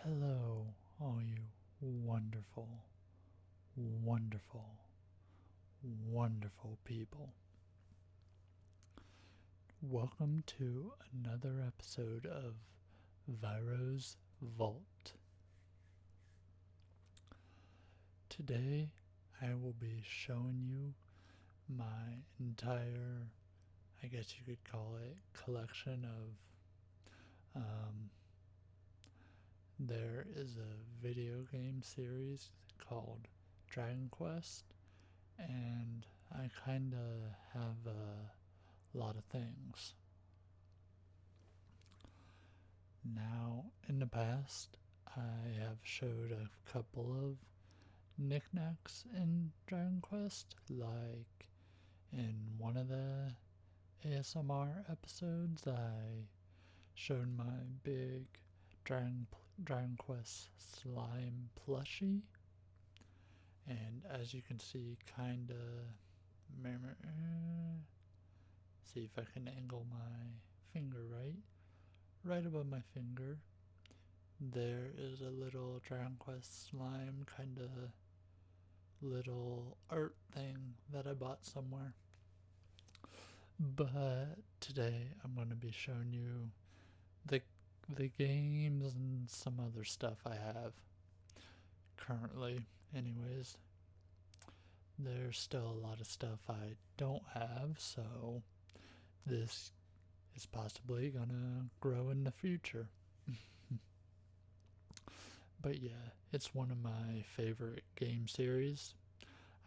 Hello, all you wonderful, wonderful, wonderful people. Welcome to another episode of Viro's Vault. Today, I will be showing you my entire, I guess you could call it, collection of there is a video game series called Dragon Quest, and I kind of have a lot of things. Now, in the past, I have showed a couple of knickknacks in Dragon Quest, like in one of the ASMR episodes, I showed my big Dragon Quest slime plushie, and as you can see, kinda see if I can angle my finger right above my finger. There is a little Dragon Quest slime kinda little art thing that I bought somewhere. But today I'm going to be showing you the games and some other stuff I have currently. Anyways, there's still a lot of stuff I don't have, so this is possibly gonna grow in the future. But yeah, it's one of my favorite game series.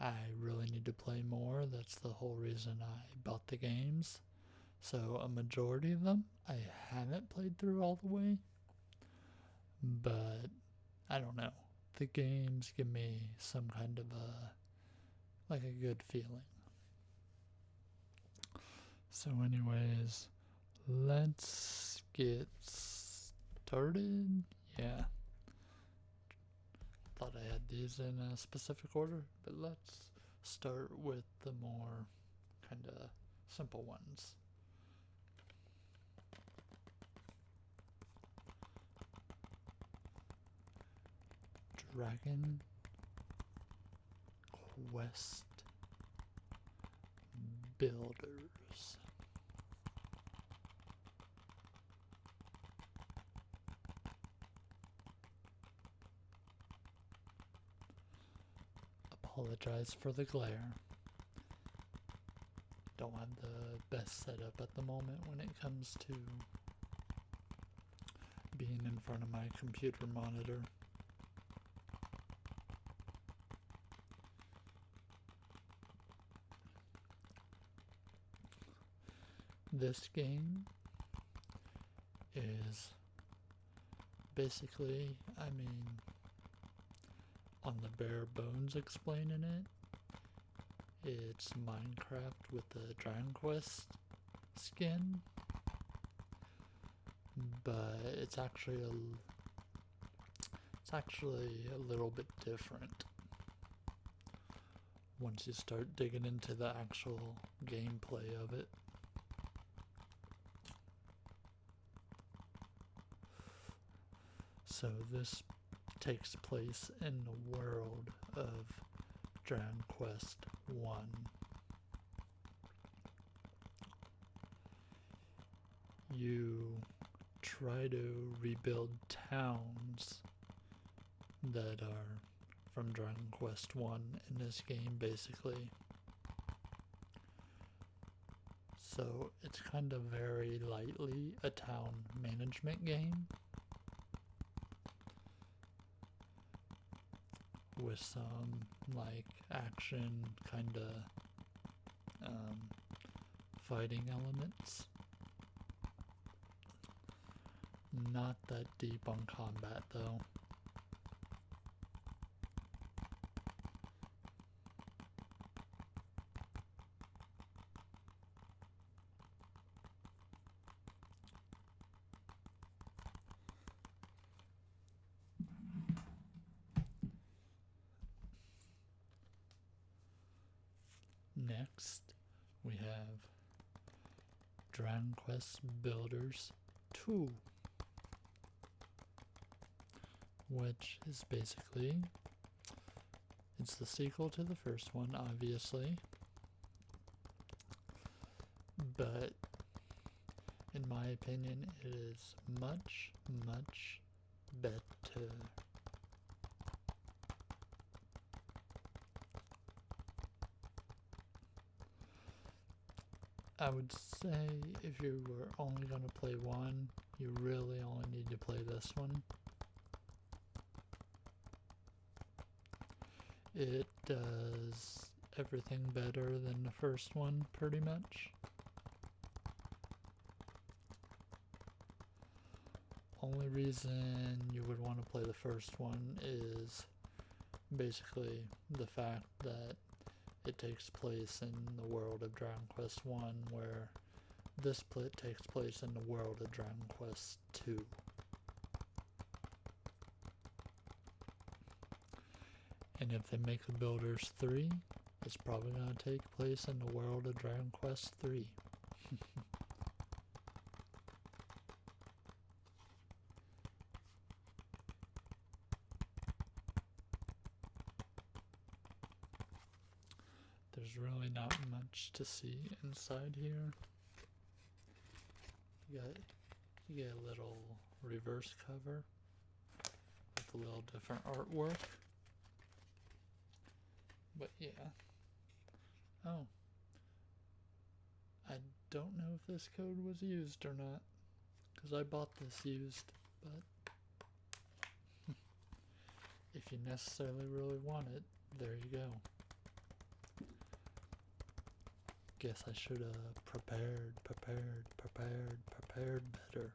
I really need to play more. That's the whole reason I bought the games. So a majority of them I haven't played through all the way, but I don't know. The games give me some kind of a good feeling. So anyways, let's get started. Yeah. Thought I had these in a specific order, but let's start with the more kind of simple ones. Dragon Quest Builders. Apologize for the glare. Don't have the best setup at the moment when it comes to being in front of my computer monitor. This game is basically, on the bare bones explaining it's Minecraft with the Dragon Quest skin, but it's actually a little bit different once you start digging into the actual gameplay of it. So this takes place in the world of Dragon Quest 1. You try to rebuild towns that are from Dragon Quest 1 in this game, basically. So it's kind of very lightly a town management game, with some like action kind of fighting elements. Not that deep on combat though. Next, we have Dragon Quest Builders 2. which is basically, it's the sequel to the first one, obviously, but in my opinion, it is much, much better. I would say if you were only going to play one, you really only need to play this one. It does everything better than the first one, pretty much. Only reason you would want to play the first one is basically the fact that it takes place in the world of Dragon Quest 1, where this split takes place in the world of Dragon Quest 2. And if they make a Builders 3, it's probably going to take place in the world of Dragon Quest 3. There's really not much to see inside here. You get a little reverse cover with a little different artwork. But yeah. Oh. I don't know if this code was used or not, because I bought this used, but if you necessarily really want it, there you go. Guess I should have prepared better.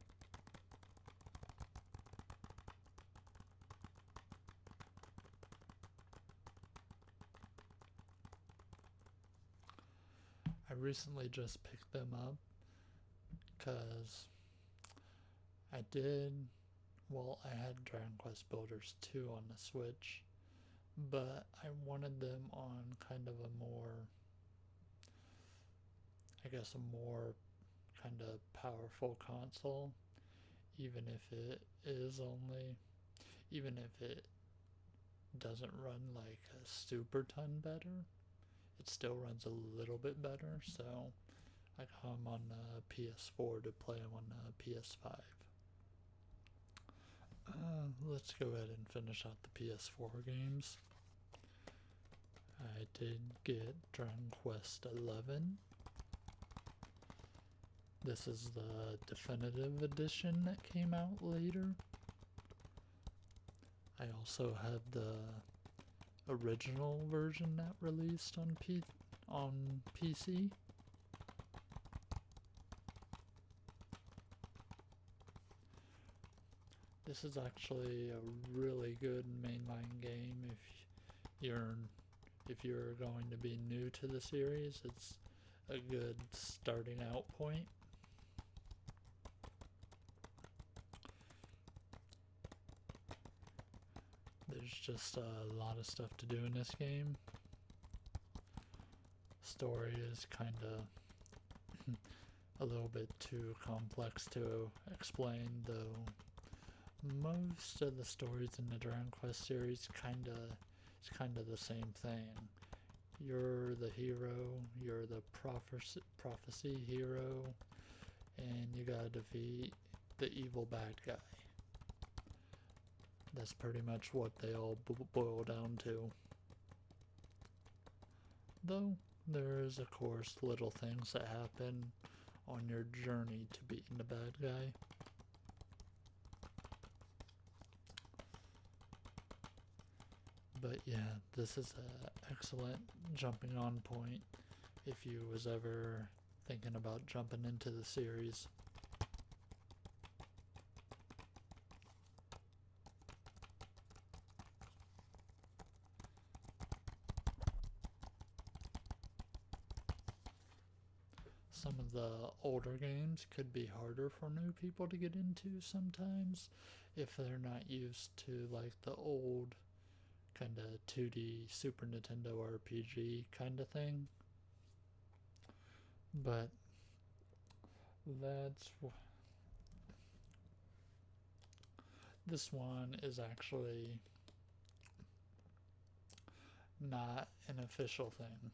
I recently just picked them up because I had Dragon Quest Builders 2 on the Switch, but I wanted them on kind of a more, I guess a more kind of powerful console, even if it doesn't run like a super ton better, it still runs a little bit better, so I got them on PS4 to play them on PS5. Let's go ahead and finish out the PS4 games. I did get Dragon Quest 11. This is the definitive edition that came out later. I also have the original version that released on PC. This is actually a really good mainline game if you're going to be new to the series. It's a good starting out point. There's just a lot of stuff to do in this game. Story is kind of a little bit too complex to explain, though most of the stories in the Dragon Quest series it's kind of the same thing. You're the hero, you're the prophecy hero, and you gotta defeat the evil bad guy. That's pretty much what they all boil down to. Though there is, of course, little things that happen on your journey to beating the bad guy. But yeah, this is an excellent jumping on point if you was ever thinking about jumping into the series. Some of the older games could be harder for new people to get into sometimes if they're not used to like the old kind of 2D Super Nintendo RPG kind of thing. But This one is actually not an official thing.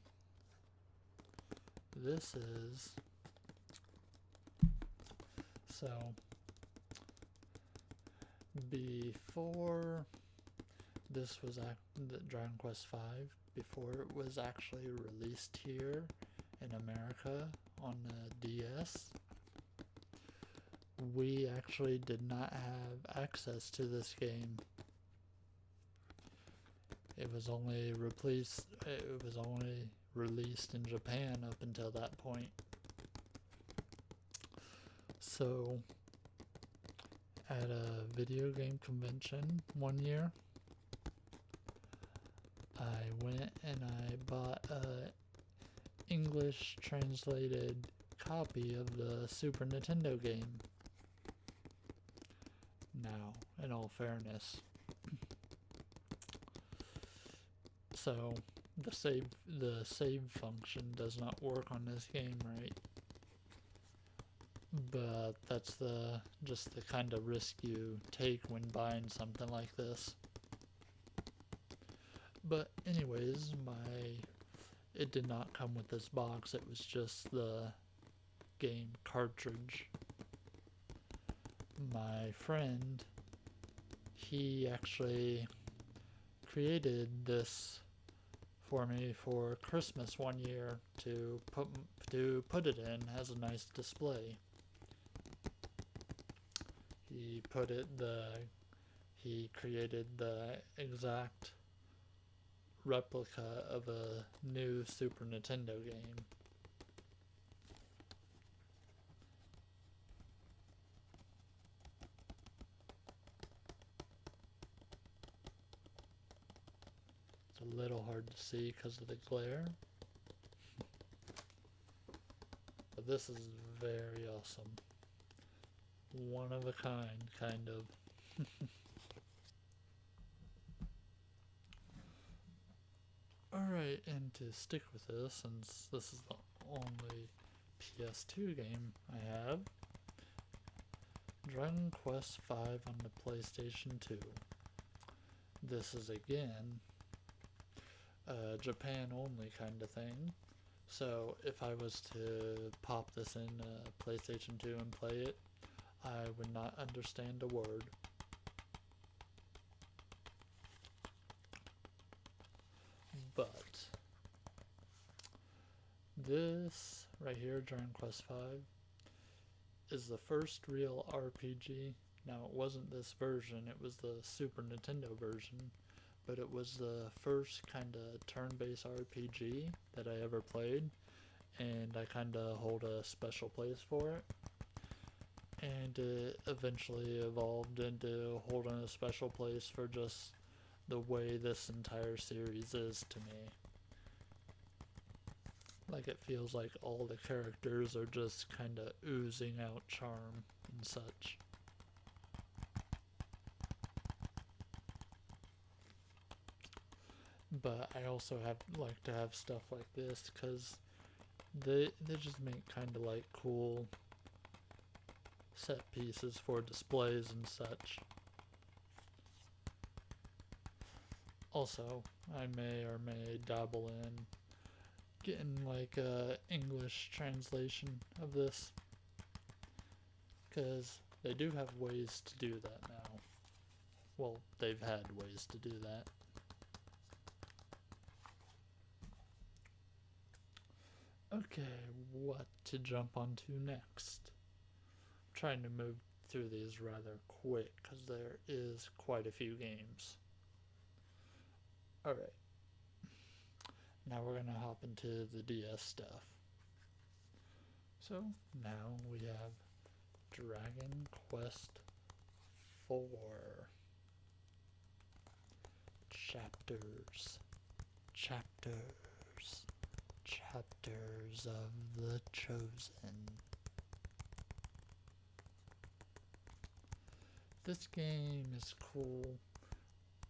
This is, so before this was the Dragon Quest V, before it was actually released here in America on the DS, we actually did not have access to this game. It was only released in Japan up until that point. So at a video game convention one year, I went and I bought a English translated copy of the Super Nintendo game. Now, in all fairness, so the save function does not work on this game, right? But that's just the kind of risk you take when buying something like this. But anyways, it did not come with this box. It was just the game cartridge. My friend, he actually created this for me for Christmas one year to put it in as a nice display. He created the exact replica of a new Super Nintendo game. It's a little hard to see because of the glare. But this is very awesome. One of a kind, kind of. Alright, and to stick with this, since this is the only PS2 game I have, Dragon Quest V on the PlayStation 2. This is again a Japan only kind of thing. So if I was to pop this in PlayStation 2 and play it, I would not understand a word. But this right here, Dragon Quest V, is the first real RPG. Now, it wasn't this version, it was the Super Nintendo version, but it was the first kind of turn-based RPG that I ever played, and I kind of hold a special place for it. And it eventually evolved into holding a special place for just the way this entire series is to me. Like, it feels like all the characters are just kind of oozing out charm and such. But I also like to have stuff like this because they just make kind of like cool set pieces for displays and such. Also, I may or may dabble in getting like a English translation of this, because they do have ways to do that now. Well, they've had ways to do that. Okay, what to jump onto next? I'm trying to move through these rather quick because there is quite a few games. Alright, now we're going to hop into the DS stuff. So now we have Dragon Quest IV Chapters of the Chosen. This game is cool.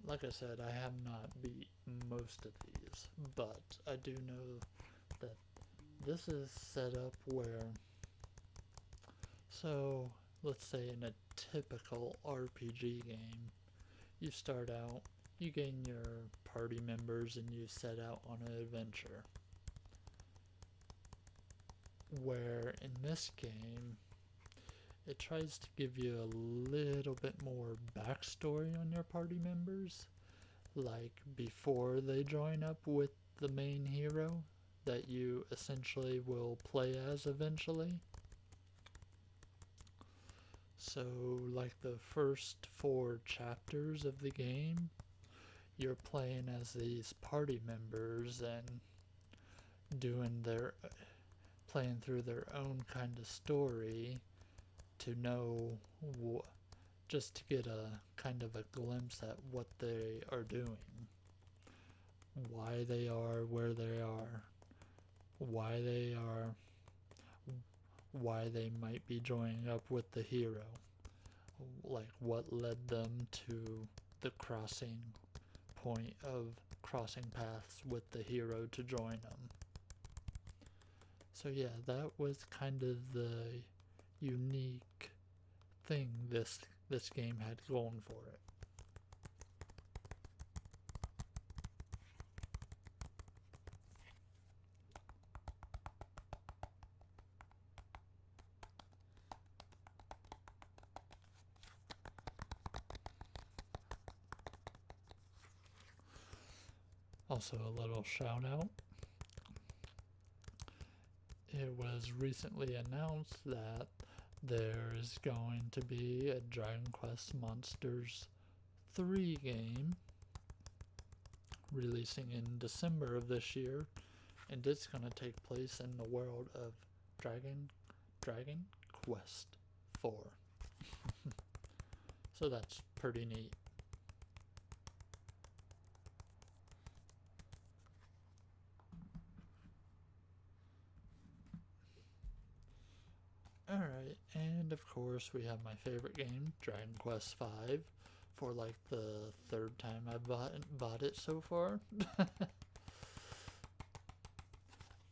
Like I said, I have not beat most of these, but I do know that this is set up where, so let's say in a typical RPG game, you start out, you gain your party members, and you set out on an adventure. Where in this game, it tries to give you a little bit more backstory on your party members, like before they join up with the main hero that you essentially will play as eventually. So, like the first 4 chapters of the game, you're playing as these party members and doing their playing through their own kind of story to know just to get a kind of a glimpse at what they are doing, why they are where they are, why they are, why they might be joining up with the hero, like what led them to the crossing point of crossing paths with the hero to join them. So yeah, that was kind of the unique thing this game had going for it. Also, a little shout out. It was recently announced that there is going to be a Dragon Quest Monsters 3 game releasing in December of this year, and it's going to take place in the world of Dragon Quest 4. So that's pretty neat. Alright, and of course we have my favorite game, Dragon Quest V, for like the 3rd time I've bought it so far.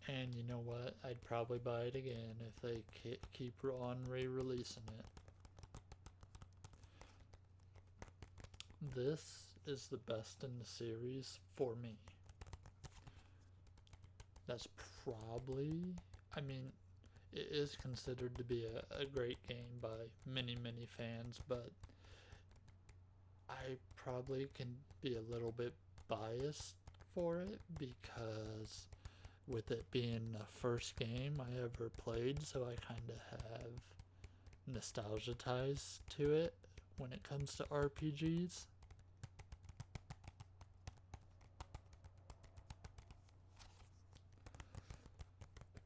And you know what? I'd probably buy it again if they keep on re-releasing it. This is the best in the series for me. That's probably, I mean, it is considered to be a great game by many fans, but I probably can be a little bit biased for it because with it being the first game I ever played, so I kind of have nostalgia ties to it when it comes to RPGs.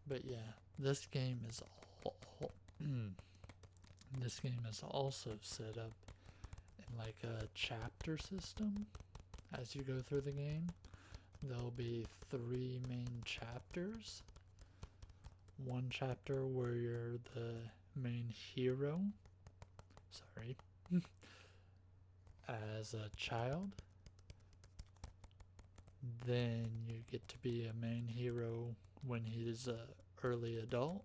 But yeah, this game is this game is also set up in like a chapter system. As you go through the game, there'll be 3 main chapters. One chapter where you're the main hero, sorry, as a child. Then you get to be a main hero when he's a early adult.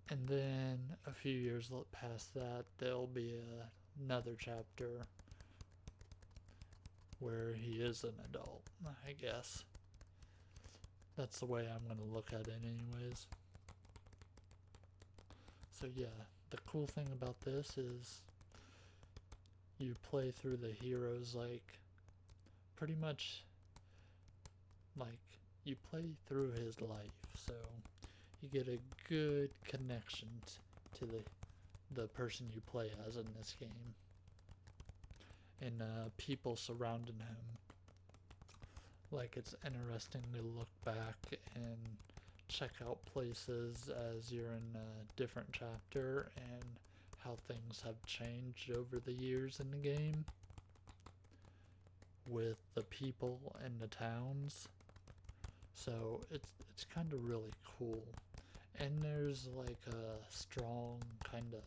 And then a few years past that, there'll be another chapter where he is an adult, I guess. That's the way I'm going to look at it anyways. So yeah, the cool thing about this is you play through the heroes like pretty much like you play through his life, so you get a good connection to the person you play as in this game and people surrounding him. Like, it's interesting to look back and check out places as you're in a different chapter and how things have changed over the years in the game with the people and the towns. So it's kind of really cool. And there's like a strong kind of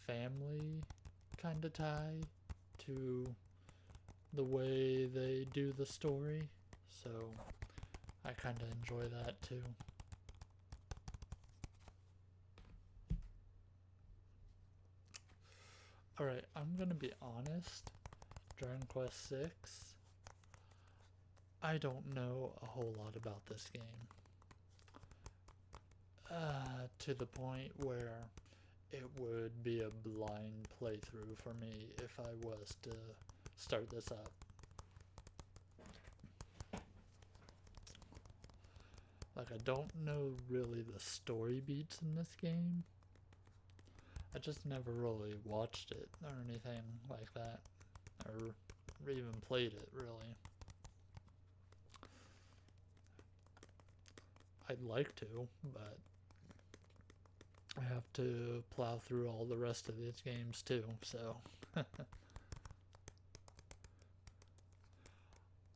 family kind of tie to the way they do the story. So I kind of enjoy that too. Alright, I'm gonna be honest. Dragon Quest 6, I don't know a whole lot about this game. To the point where it would be a blind playthrough for me if I was to start this up. Like, I don't know really the story beats in this game. I just never really watched it or anything like that, or even played it really. I'd like to, but I have to plow through all the rest of these games too, so.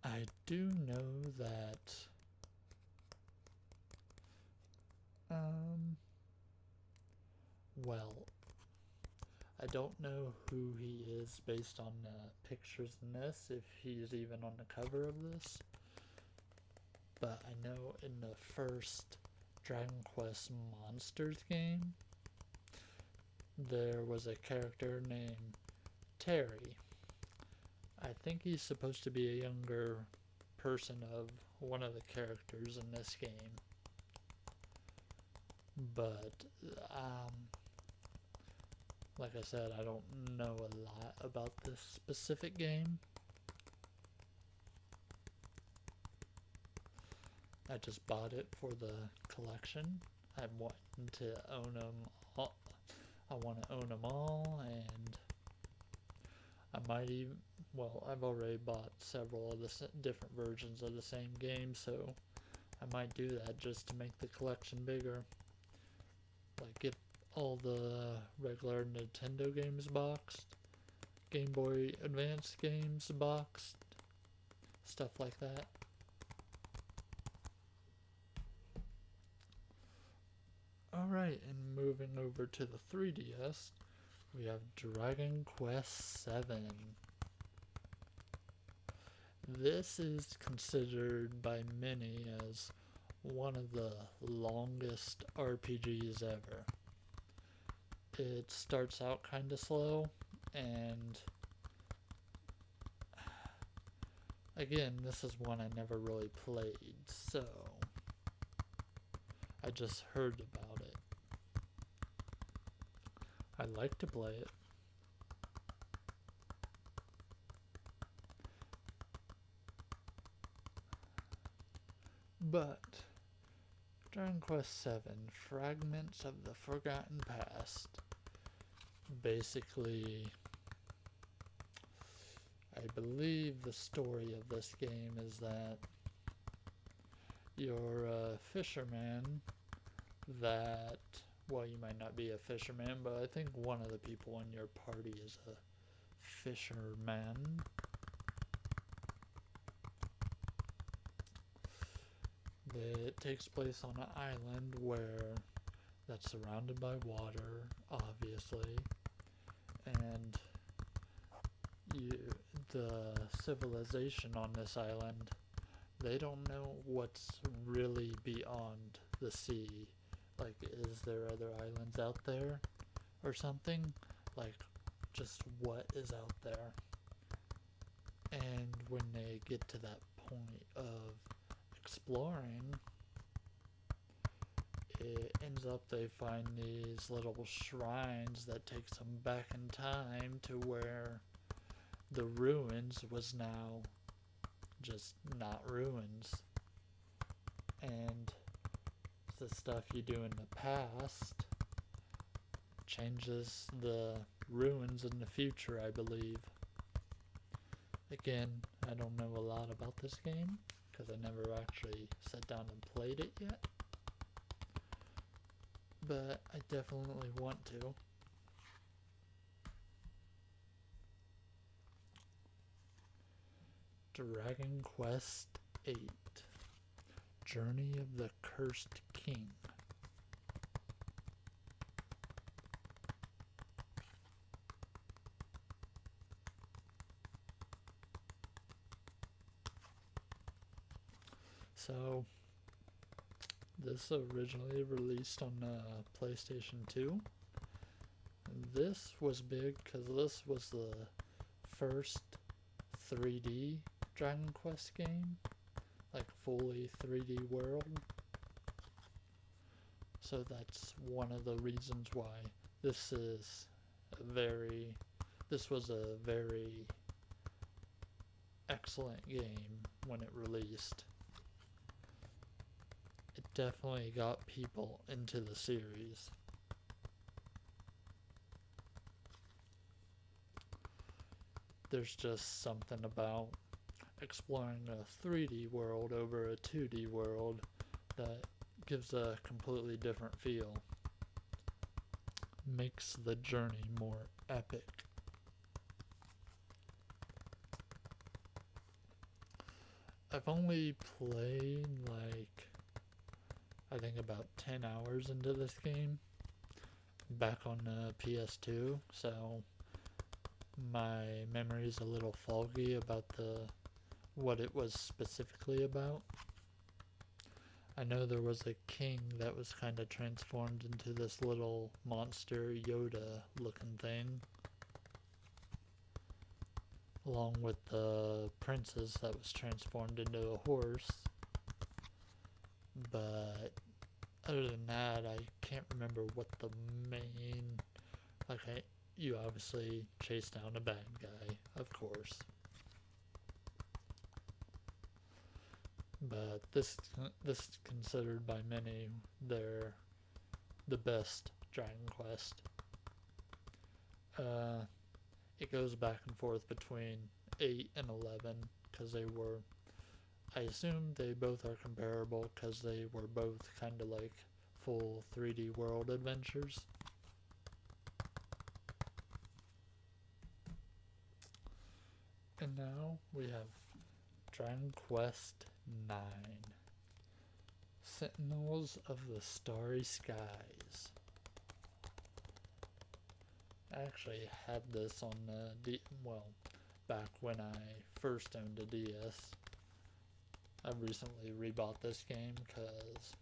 I do know that well, I don't know who he is based on pictures in this, if he's even on the cover of this, but I know in the first Dragon Quest Monsters game, there was a character named Terry. I think he's supposed to be a younger person of one of the characters in this game. But, like I said, I don't know a lot about this specific game. I just bought it for the collection. I'm wanting to own them all. I want to own them all, and I might even, well, I've already bought several of the different versions of the same game, so I might do that just to make the collection bigger. Like, get all the regular Nintendo games boxed, Game Boy Advance games boxed, stuff like that. Alright, and moving over to the 3DS, we have Dragon Quest 7. This is considered by many as one of the longest RPGs ever. It starts out kind of slow, and again, this is one I never really played, so I just heard about it. I'd like to play it. But Dragon Quest VII, Fragments of the Forgotten Past. Basically, I believe the story of this game is that you're a fisherman that, well, you might not be a fisherman, but I think one of the people in your party is a fisherman. It takes place on an island where that's surrounded by water, obviously, and the civilization on this island, they don't know what's really beyond the sea. Like, is there other islands out there or something? Like, just what is out there? And when they get to that point of exploring, it ends up they find these little shrines that takes them back in time to where the ruins was now just not ruins, and the stuff you do in the past changes the ruins in the future, I believe. Again, I don't know a lot about this game because I never actually sat down and played it yet, but I definitely want to. Dragon Quest VIII, Journey of the Cursed King. So, this originally released on PlayStation 2. This was big because this was the first 3D Dragon Quest game, like fully 3D world. So that's one of the reasons why this is this was a very excellent game when it released. It definitely got people into the series. There's just something about exploring a 3D world over a 2D world that gives a completely different feel. Makes the journey more epic. I've only played I think about 10 hours into this game back on PS2, so my memory's a little foggy about what it was specifically about. I know there was a king that was kind of transformed into this little monster Yoda looking thing, along with the princess that was transformed into a horse. But other than that, I can't remember what the main... you obviously chase down a bad guy, of course. But this is considered by many the best Dragon Quest. It goes back and forth between 8 and 11 because I assume they both are comparable because they were both kind of like full 3D world adventures. And now we have Dragon Quest 9. Sentinels of the Starry Skies. I actually had this on back when I first owned a DS. I've recently rebought this game because,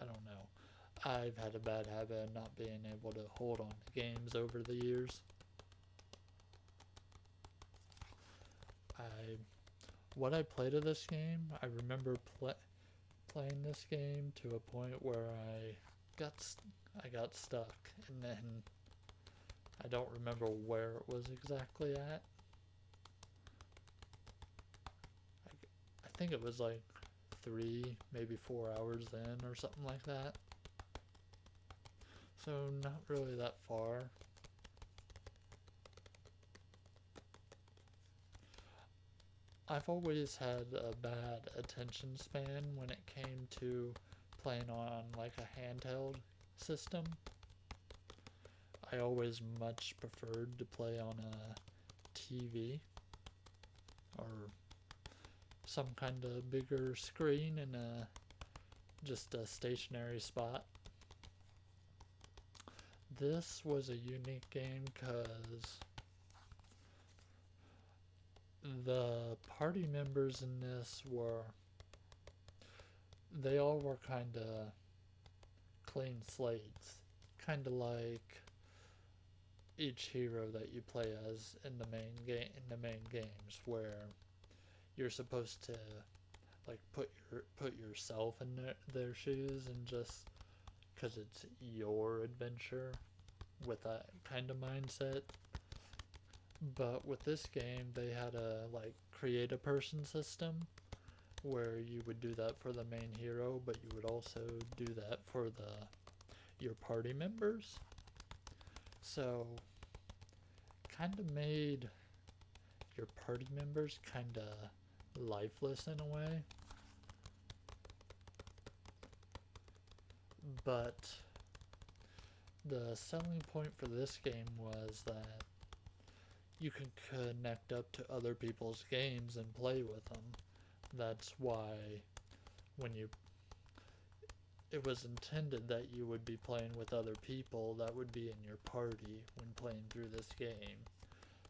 I don't know, I've had a bad habit of not being able to hold on to games over the years. What I played of this game, I remember playing this game to a point where I got stuck, and then I don't remember where it was exactly at. I think it was like 3, maybe 4 hours in or something like that. So not really that far. I've always had a bad attention span when it came to playing on like a handheld system. I always much preferred to play on a TV or some kind of bigger screen in just a stationary spot. This was a unique game because the party members in this they all were kind of clean slates, kind of like each hero that you play as in the main games, where you're supposed to like put yourself in their shoes and just because it's your adventure with that kind of mindset. But with this game, they had a create a person system where you would do that for the main hero, but you would also do that for your party members. So kind of made your party members kind of lifeless in a way. But the selling point for this game was that you can connect up to other people's games and play with them. That's why it was intended that you would be playing with other people that would be in your party when playing through this game.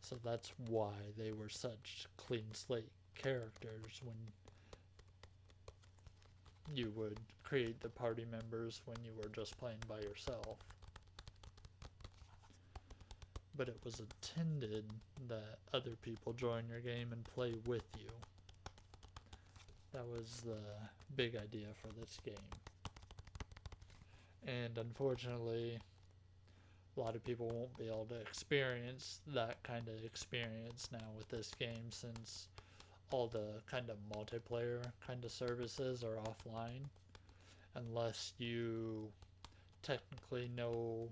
So that's why they were such clean slate characters when you would create the party members when you were just playing by yourself. but it was intended that other people join your game and play with you. That was the big idea for this game. And unfortunately, a lot of people won't be able to experience that kind of experience now with this game, since all the kind of multiplayer kind of services are offline, unless you technically know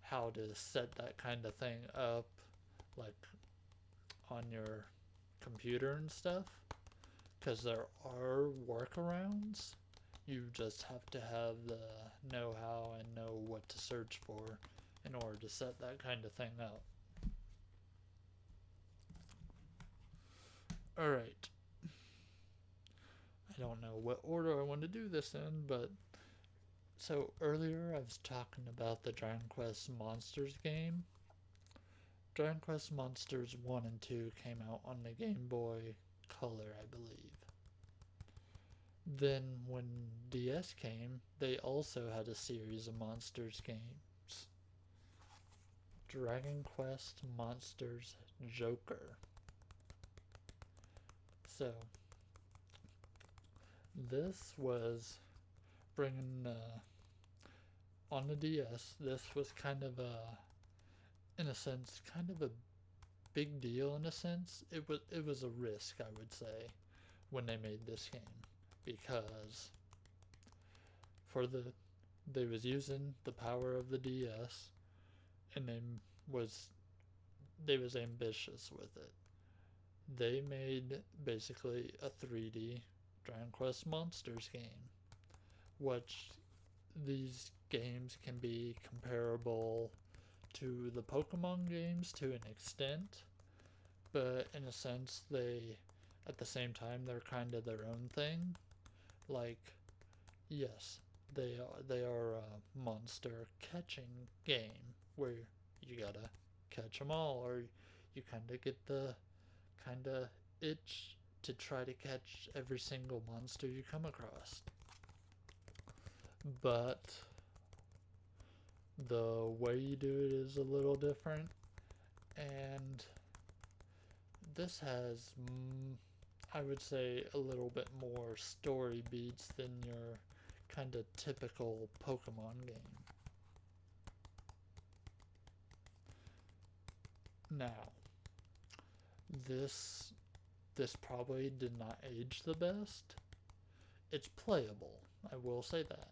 how to set that kind of thing up, like on your computer and stuff, because there are workarounds. You just have to have the know-how and know what to search for in order to set that kind of thing up. Alright. I don't know what order I want to do this in, but so earlier I was talking about the Dragon Quest Monsters game. Dragon Quest Monsters 1 and 2 came out on the Game Boy Color, I believe. Then when DS came, they also had a series of Monsters games. Dragon Quest Monsters Joker. So, this was bringing, on the DS, this was kind of a, in a sense, kind of a big deal in a sense. It was a risk, I would say, when they made this game, because for they was using the power of the DS, and they was ambitious with it. They made basically a 3D Dragon Quest Monsters game, which these games can be comparable to the Pokemon games to an extent, but in a sense they, at the same time, they're kind of their own thing. Like, yes, they are a monster catching game where you gotta catch them all, or you kind of get the kind of itch to try to catch every single monster you come across. But the way you do it is a little different, and this has, I would say, a little bit more story beats than your kind of typical Pokemon game. Now, this probably did not age the best. It's playable, I will say that,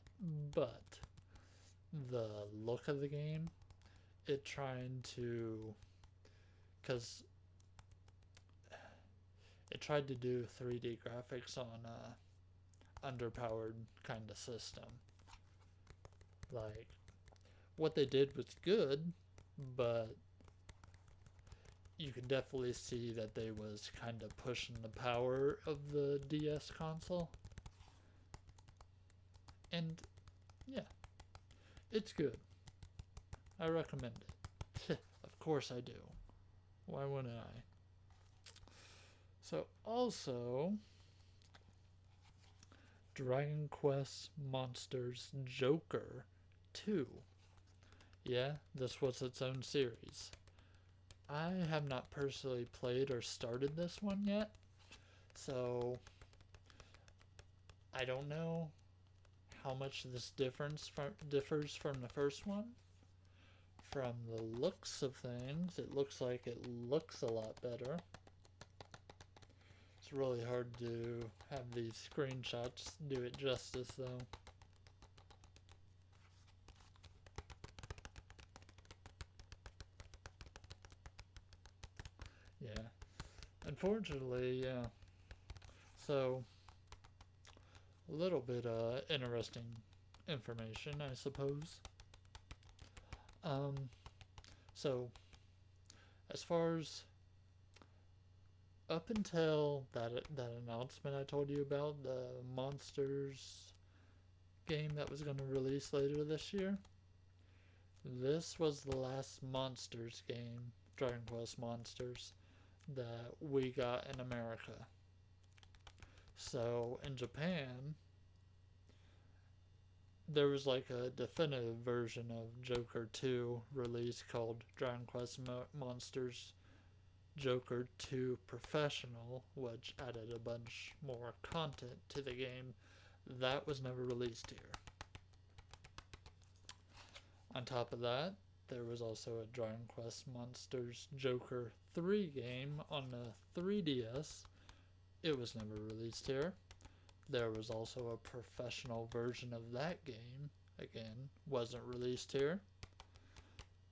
but the look of the game, it trying to, because it tried to do 3D graphics on a underpowered kind of system. Like, what they did was good, but you can definitely see that they was kind of pushing the power of the DS console. And yeah, it's good. I recommend it. Of course I do. Why wouldn't I? So also, Dragon Quest Monsters Joker 2. Yeah, this was its own series. I have not personally played or started this one yet, so I don't know how much this differs from the first one. From the looks of things, it looks like it looks a lot better. It's really hard to have these screenshots do it justice, though. Yeah. Unfortunately, yeah. So, a little bit interesting information, I suppose. Um, so, as far as up until that announcement I told you about, the Monsters game that was going to release later this year, this was the last Monsters game, Dragon Quest Monsters, that we got in America. So in Japan, there was like a definitive version of Joker 2 released called Dragon Quest Monsters Joker 2 Professional, which added a bunch more content to the game. That was never released here. On top of that, there was also a Dragon Quest Monsters Joker 3 game on the 3DS. It was never released here. There was also a professional version of that game. Again, wasn't released here.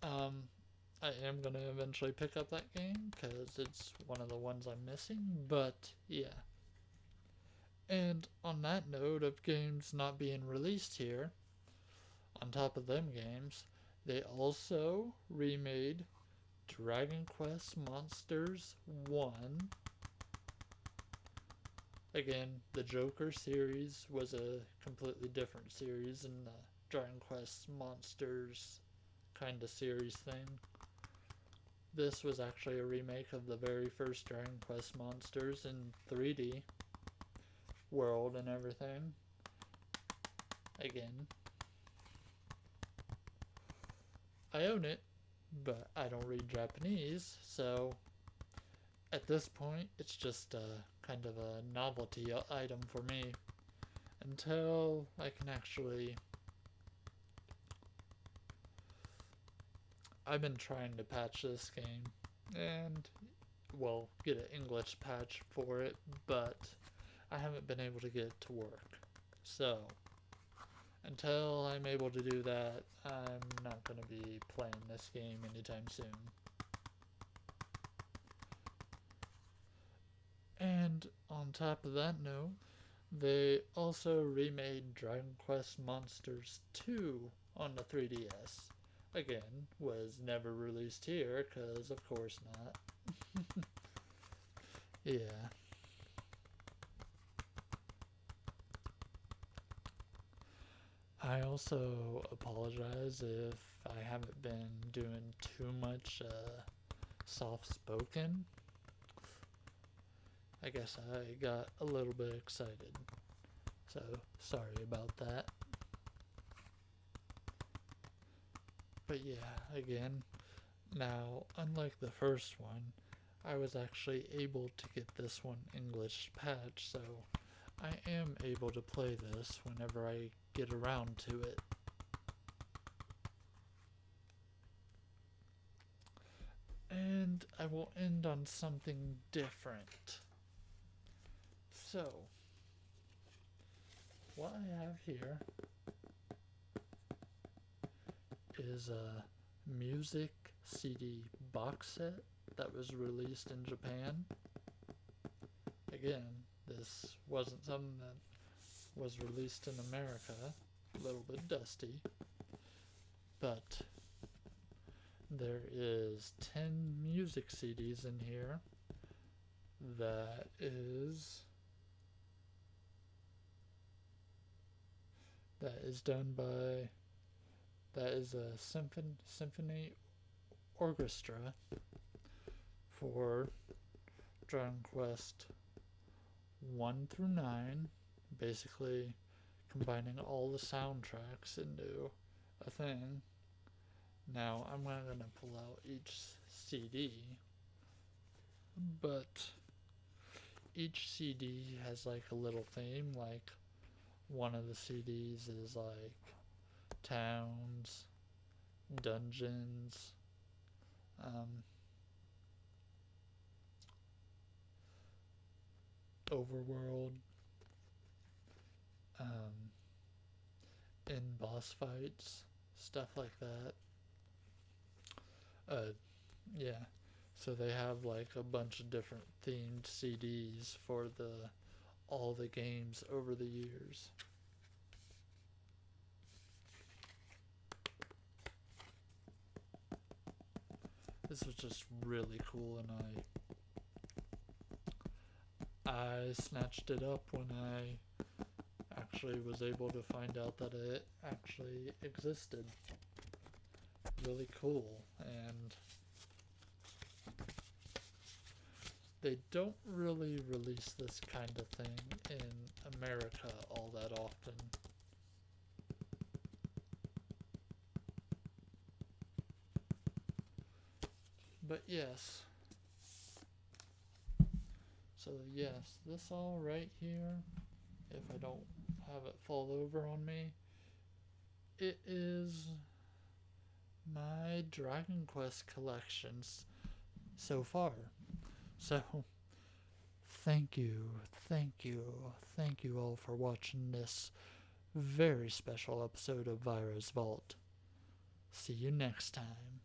I am going to eventually pick up that game because it's one of the ones I'm missing, but yeah. And on that note of games not being released here, on top of them games, they also remade Dragon Quest Monsters 1. Again, the Joker series was a completely different series in the Dragon Quest Monsters kind of series thing. This was actually a remake of the very first Dragon Quest Monsters in 3D world and everything. Again, I own it, but I don't read Japanese, so at this point it's just kind of a novelty item for me until I can actually... I've been trying to patch this game and, well, get an English patch for it, but I haven't been able to get it to work. So, until I'm able to do that, I'm not going to be playing this game anytime soon. And on top of that note, they also remade Dragon Quest Monsters 2 on the 3DS. Again, was never released here, because of course not. Yeah. I also apologize if I haven't been doing too much soft spoken. I guess I got a little bit excited. So, sorry about that. But yeah, again, now, unlike the first one, I was actually able to get this one English patch, so I am able to play this whenever I get around to it. And I will end on something different. So, what I have here is a music CD box set that was released in Japan. Again, this wasn't something that was released in America. A little bit dusty. But there is 10 music CDs in here. That is done by, that is a symphony orchestra for Dragon Quest 1 through 9, basically combining all the soundtracks into a thing. Now, I'm not going to pull out each CD, but each CD has like a little theme. Like, one of the CDs is like towns, dungeons, overworld, in boss fights, stuff like that. Yeah. So they have like a bunch of different themed CDs for all the games over the years. This was just really cool, and I snatched it up when I actually was able to find out that it actually existed. Really cool, and they don't really release this kind of thing in America all that often. But yes. So yes, this all right here, if I don't have it fall over on me, it is my Dragon Quest collections so far. So thank you, thank you, thank you all for watching this very special episode of Vira's Vault. See you next time.